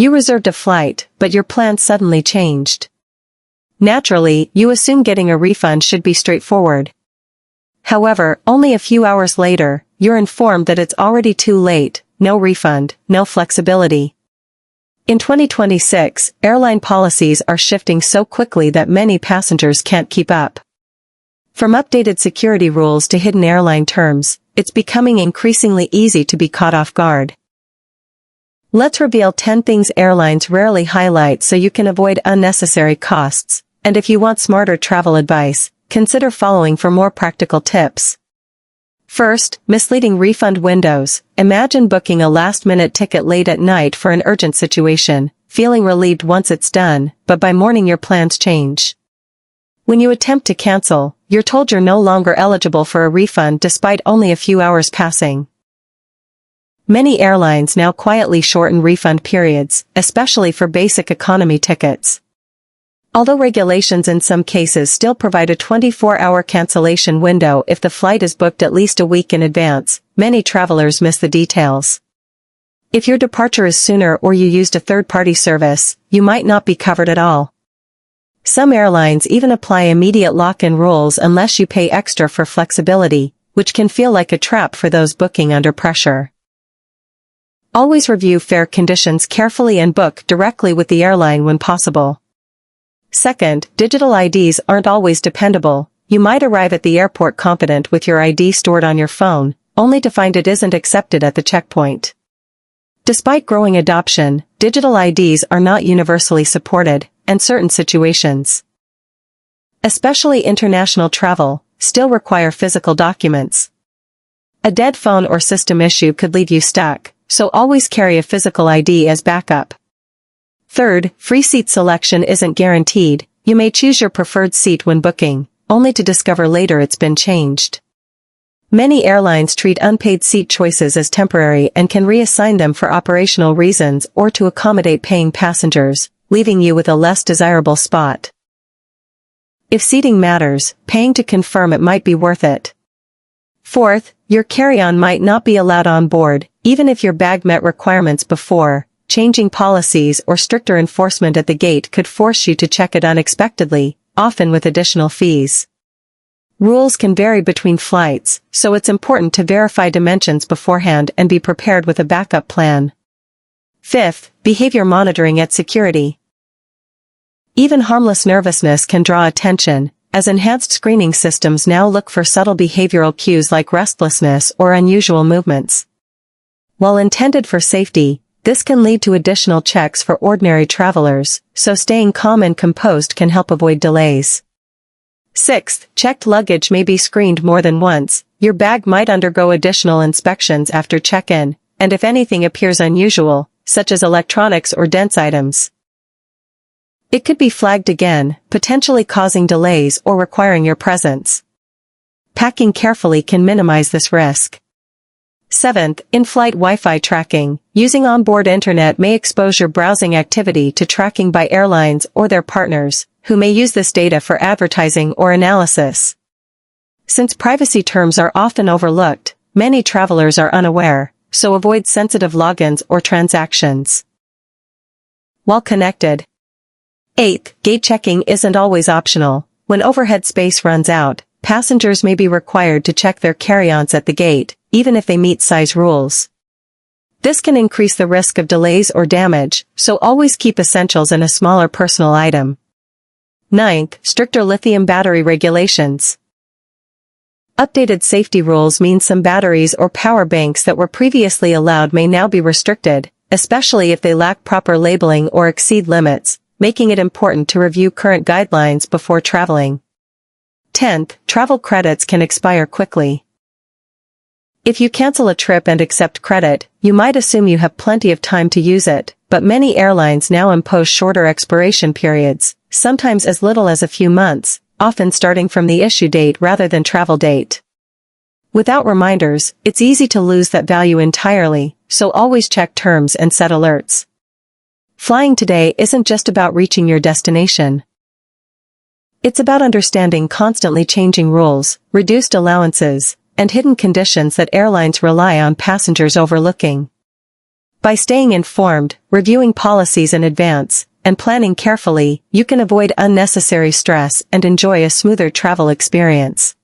You reserved a flight, but your plans suddenly changed. Naturally, you assume getting a refund should be straightforward. However, only a few hours later, you're informed that it's already too late, no refund, no flexibility. In 2026, airline policies are shifting so quickly that many passengers can't keep up. From updated security rules to hidden airline terms, it's becoming increasingly easy to be caught off guard. Let's reveal 10 things airlines rarely highlight so you can avoid unnecessary costs, and if you want smarter travel advice, consider following for more practical tips. First, misleading refund windows. Imagine booking a last-minute ticket late at night for an urgent situation, feeling relieved once it's done, but by morning your plans change. When you attempt to cancel, you're told you're no longer eligible for a refund despite only a few hours passing. Many airlines now quietly shorten refund periods, especially for basic economy tickets. Although regulations in some cases still provide a 24-hour cancellation window if the flight is booked at least a week in advance, many travelers miss the details. If your departure is sooner or you used a third-party service, you might not be covered at all. Some airlines even apply immediate lock-in rules unless you pay extra for flexibility, which can feel like a trap for those booking under pressure. Always review fare conditions carefully and book directly with the airline when possible. Second, digital IDs aren't always dependable. You might arrive at the airport confident with your ID stored on your phone, only to find it isn't accepted at the checkpoint. Despite growing adoption, digital IDs are not universally supported, and certain situations, especially international travel, still require physical documents. A dead phone or system issue could leave you stuck, so always carry a physical ID as backup. Third, free seat selection isn't guaranteed. You may choose your preferred seat when booking, only to discover later it's been changed. Many airlines treat unpaid seat choices as temporary and can reassign them for operational reasons or to accommodate paying passengers, leaving you with a less desirable spot. If seating matters, paying to confirm it might be worth it. Fourth, your carry-on might not be allowed on board, even if your bag met requirements before. Changing policies or stricter enforcement at the gate could force you to check it unexpectedly, often with additional fees. Rules can vary between flights, so it's important to verify dimensions beforehand and be prepared with a backup plan. Fifth, behavior monitoring at security. Even harmless nervousness can draw attention, as enhanced screening systems now look for subtle behavioral cues like restlessness or unusual movements. While intended for safety, this can lead to additional checks for ordinary travelers, so staying calm and composed can help avoid delays. Sixth, checked luggage may be screened more than once. Your bag might undergo additional inspections after check-in, and if anything appears unusual, such as electronics or dense items, it could be flagged again, potentially causing delays or requiring your presence. Packing carefully can minimize this risk. Seventh, in-flight Wi-Fi tracking. Using onboard internet may expose your browsing activity to tracking by airlines or their partners, who may use this data for advertising or analysis. Since privacy terms are often overlooked, many travelers are unaware, so avoid sensitive logins or transactions while connected. Eighth, gate checking isn't always optional. When overhead space runs out, passengers may be required to check their carry-ons at the gate, even if they meet size rules. This can increase the risk of delays or damage, so always keep essentials in a smaller personal item. Ninth, stricter lithium battery regulations. Updated safety rules mean some batteries or power banks that were previously allowed may now be restricted, especially if they lack proper labeling or exceed limits, making it important to review current guidelines before traveling. 10th, travel credits can expire quickly. If you cancel a trip and accept credit, you might assume you have plenty of time to use it, but many airlines now impose shorter expiration periods, sometimes as little as a few months, often starting from the issue date rather than travel date. Without reminders, it's easy to lose that value entirely, so always check terms and set alerts. Flying today isn't just about reaching your destination. It's about understanding constantly changing rules, reduced allowances, and hidden conditions that airlines rely on passengers overlooking. By staying informed, reviewing policies in advance, and planning carefully, you can avoid unnecessary stress and enjoy a smoother travel experience.